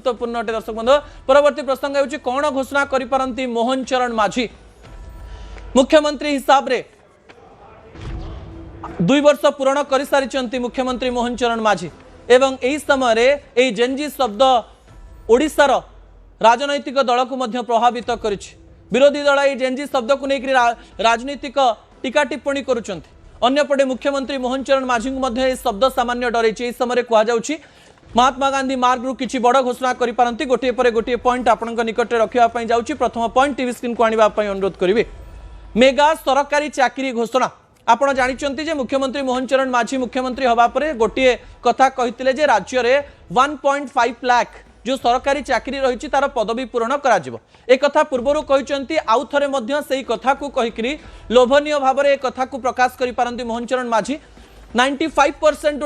गुरुत्वपूर्ण अटे दर्शक बंधु परवर्ती प्रसंग होची कोन घोषणा करि परंती मोहन चरण माझी मुख्यमंत्री हिसाब रे 2 वर्ष पूर्ण कर सारी मुख्यमंत्री मोहन चरण माझी एवं एही समय रे एही जेनजी शब्द ओडिशार राजनैतिक दल को मध्य प्रभावित करिछि। विरोधी दल एही जेनजी शब्द को लेकर राजनीतिक टीका टिप्पणी करुछंती। अन्यपटे मुख्यमंत्री मोहन चरण माझी मध्य शब्द सामान्य डरैछि। एही समय कहा जाउछि महात्मा गांधी मार्ग रु किछि बड़ घोषणा करि पारंती। गोटे पर गोटे पॉइंट आपनक निकट रखिबा पई जाउछि। प्रथम पॉइंट टीवी स्क्रीन को आनिबा पई अनुरोध करिवे। मेगा सरकारी चाकरी घोषणा आपण जानिचंती जे मुख्यमंत्री मोहन चरण माझी मुख्यमंत्री हवा परे गोटे कथा कहितिले जे राज्य रे 1.5 लाख जो सरकारी चाकरी रही तार पदवी पूरण करा एक कथा पूर्वरु कहिचंती आउ थरे मध्य सेही कथा को कहिकरी लोभनीय भाव रे एक कथा को प्रकाश करि पारंती मोहन चरण माझी 95%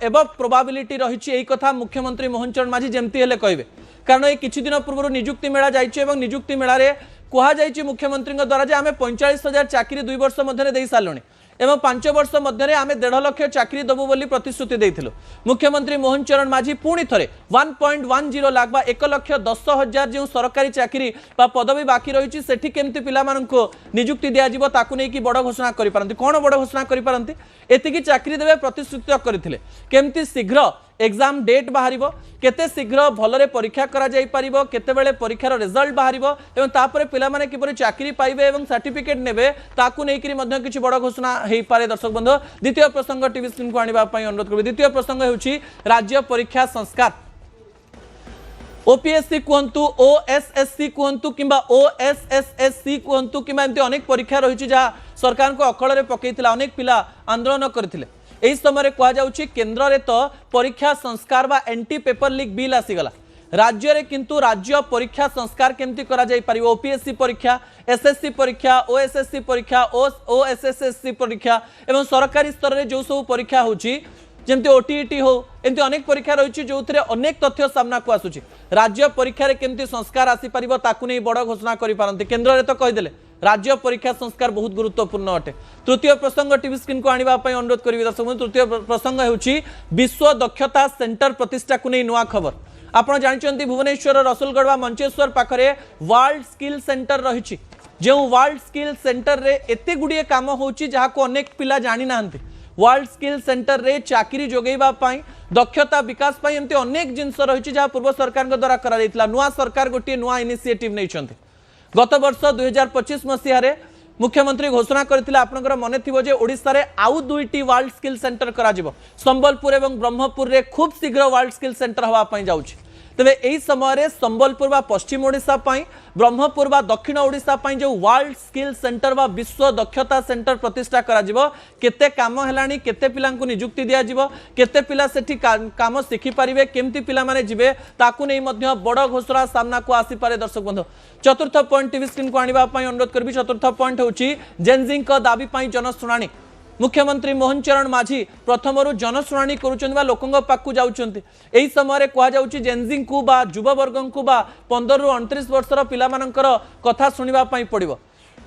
एबव प्रोबाबिलिटी रही एही कथा मुख्यमंत्री मोहन चरण माझी जेमती हेले कहबे। कारण ए किछि दिन पूर्व नियुक्ति मेला जाइछि एवं नियुक्ति मेला रे कहा जाइछि मुख्यमंत्री द्वारा जे आमे 45,000 चाकरी 2 वर्ष मध्य देई सालुनी एवं 5 वर्ष मध्य आमे 1.5 लाख चाकरी दबु बोली प्रतिश्रुति देइथिलु। मुख्यमंत्री मोहन चरण माझी पुणी थरे 1.10 लाख बा 1,10,000 जो सरकारी चाकरी बा पदवी बाकी रही सेठी केमती पिला माननको नियुक्ति दिया जिवो ताकु नै कि बड़ घोषणा करि पारंती। कोन बड़ घोषणा करि पारंती एतिकी चाकरी देबे प्रतिश्रुति करथिले। केमती शीघ्र एग्जाम डेट बाहरिबो केते शीघ्र भलरे परीक्षा करा जाई परिबो केते बेले परीक्षार रिजल्ट बाहरिबो एवं तापरे पिला माने किपरि चाकरी पाइबे एवं सर्टिफिकेट नेबे ताकु नै कि मध्य किछि बड़ घोषणा हेई पारे। दर्शक बंधु द्वितीय प्रसंग टीवी स्क्रीन को आनिबा पई अनुरोध करबे। द्वितीय प्रसंग हेउछि राज्य परीक्षा संस्कार। ओपीएससी कहतु ओएसएससी कहतु किंबा ओएसएसएससी कहतु किंबा एमती अनेक परीक्षा रही जहाँ सरकार को अकल रे पकईथिला अनेक पिला आंदोलन करथिले। एही समय कहा जाउछि केंद्र रे तो परीक्षा संस्कार बा एंटी पेपर लीक बिल आसीगला। राज्य रे किंतु राज्य परीक्षा संस्कार केमती करा जाई परिबो। ओपीएससी परीक्षा एसएससी परीक्षा ओएसएससी परीक्षा ओएसएसएससी परीक्षा एवं सरकारी स्तर रे जो सब परीक्षा होछि जेमती ओटीईटी हो एमती अनेक परीक्षा रही जो अनेक तथ्य सामना को आसुची। राज्य परीक्षा रे केमती संस्कार आसी परिबो ताकु नै बड़ घोषणा करि पारंती। केंद्र रे तो कहिदेले राज्य परीक्षा संस्कार बहुत गुरुत्वपूर्ण अटे। तृतीय प्रसंग टीवी स्क्रीन को आनिबा पई अनुरोध करिवे। दर्शक तृतीय प्रसंग हेउची विश्व दक्षता सेंटर प्रतिष्ठा को नै नुआ खबर। आपण जानिचंती भुवनेश्वर रसुलगढ़ वा मंचेश्वर पाखरे वर्ल्ड स्किल सेंटर रहिछि। जे वर्ल्ड स्किल सेंटर रे एते गुडिए काम होउची जहा को अनेक पिला जानि नाहंती। वर्ल्ड स्किल सेंटर रे चाकरी जोगैबा पाई दक्षता विकास पाई एमती अनेक जिनस रही जहाँ पूर्व सरकार द्वारा करा जायतिला। नुआ सरकार गोटे नुआ इनिशिएटिव नैछंती। गत वर्ष 2025 मसीह मुख्यमंत्री घोषणा करथिले आपनकर मने थिबो जे ओडिसा रे आउ 2टी वर्ल्ड स्किल सेंटर करा जिवो। संबलपुर एवं ब्रह्मपुर रे खूब शीघ्र वर्ल्ड स्किल सेंटर हवा पाई जाउछि। तबे एही समय रे संबलपुर बा पश्चिम ओडिसा पाई ब्रह्मपुर बा दक्षिण ओडिसा पाई जो वर्ल्ड स्किल सेंटर बा विश्व दक्षता सेंटर प्रतिष्ठा करा जिवो। केते काम हेलानी केते पिला को नियुक्ति दिया जिवो केते पिला सेठी काम सिखि परिबे केमती पिला माने जिवे ताकु नै मध्य बड़ घोषणा सामना को आसी पारे। दर्शक बंधु चतुर्थ पॉइंट टीवी स्क्रीन को आनिबा पई अनुरोध करबी। चतुर्थ पॉइंट होची जेनजी को दाबी पई जनसुनानी। मुख्यमंत्री मोहन चरण माझी प्रथमरु जनसुनानी करूछन बा लोकंग पाकु जाउछंती। एही समय कहा जाउछि जेनजी को बा युववर्ग को बा 15 रु 29 वर्षर पिला मानकर कथा सुनिबा पई पड़िबो।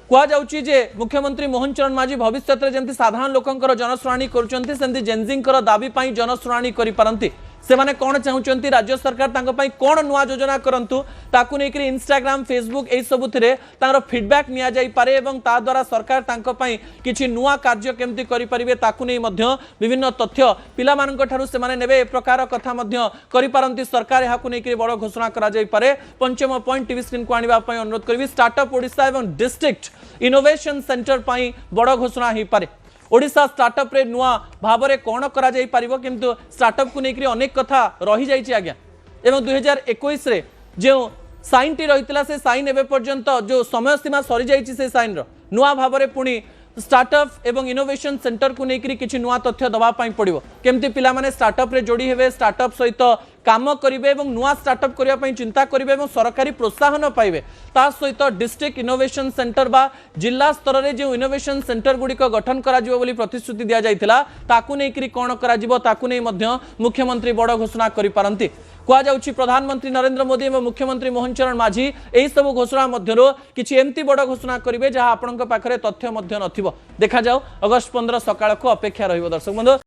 कहा जाउछि जे मुख्यमंत्री मोहन चरण माझी भविष्य रे जेंति साधारण लोकंकर जनसुनानी करूछंती सेंति जेनजी दाबी पई जनसुनानी करि पारंती। से माने कोन चाहुचंती राज्य सरकार तांको पई कोन नुआ योजना करंतु ताकु नै कि इंस्टाग्राम फेसबुक एई सब थिरे तांकर फीडबैक निया जाई पारे एवं ता द्वारा सरकार तांको पई किछि नुआ कार्य केमती करि परिबे ताकु नै मध्य विभिन्न तथ्य पिला मानक ठारु से माने नेबे ए प्रकार कथा मध्य करि पारंती। सरकार याकु नै कि बड़ घोषणा करा जाई पारे। पंचम पॉइंट टीवी स्क्रीन को आनिबा पई अनुरोध करबी। स्टार्टअप ओडिसा एवं डिस्ट्रिक्ट इनोवेशन सेंटर पई बड़ घोषणा हेई पारे। ओडिशा स्टार्टअप रे नुआ भाव में कौन करा जाई परिबो किंतु स्टार्टअप को लेकर अनेक कथा रही जाइए आज्ञा। एवं 2021 रे जो साइन टी रही से साइन एवं पर्यंत जो समय सीमा सरी जाइए से साइन नुआ भाव में पुणी स्टार्टअप एवं इनोवेशन सेंटर को लेकर किसी नुआ तथ्य दवा पड़ो केमती पिला माने स्टार्टअप रे जोड़ी हेबे स्टार्टअप सहित काम करेंगे एवं नुआ स्टार्टअप करने चिंता करेंगे और सरकारी प्रोत्साहन पाइबे। ता सहित डिस्ट्रिक्ट इनोवेशन सेंटर बा जिला स्तर में जो इनोवेशन सेंटर गुड़िक गठन करा जिवो बोली प्रतिश्रुति दिया जाइथिला ताकु नै कि कोन करा जिवो ताकु नै मध्य मुख्यमंत्री बड़ घोषणा करि पारंती। कहा जाउछि प्रधानमंत्री नरेंद्र मोदी एवं मुख्यमंत्री मोहन चरण माझी एही सब घोषणा मध्यरो किछि एमती बड़ घोषणा करिवे जहां आपनक पाखरे तथ्य मध्य नथिबो। देखा जाऊ अगस्त 15 सकाळ को अपेक्षा रहिबो। दर्शक बंधु।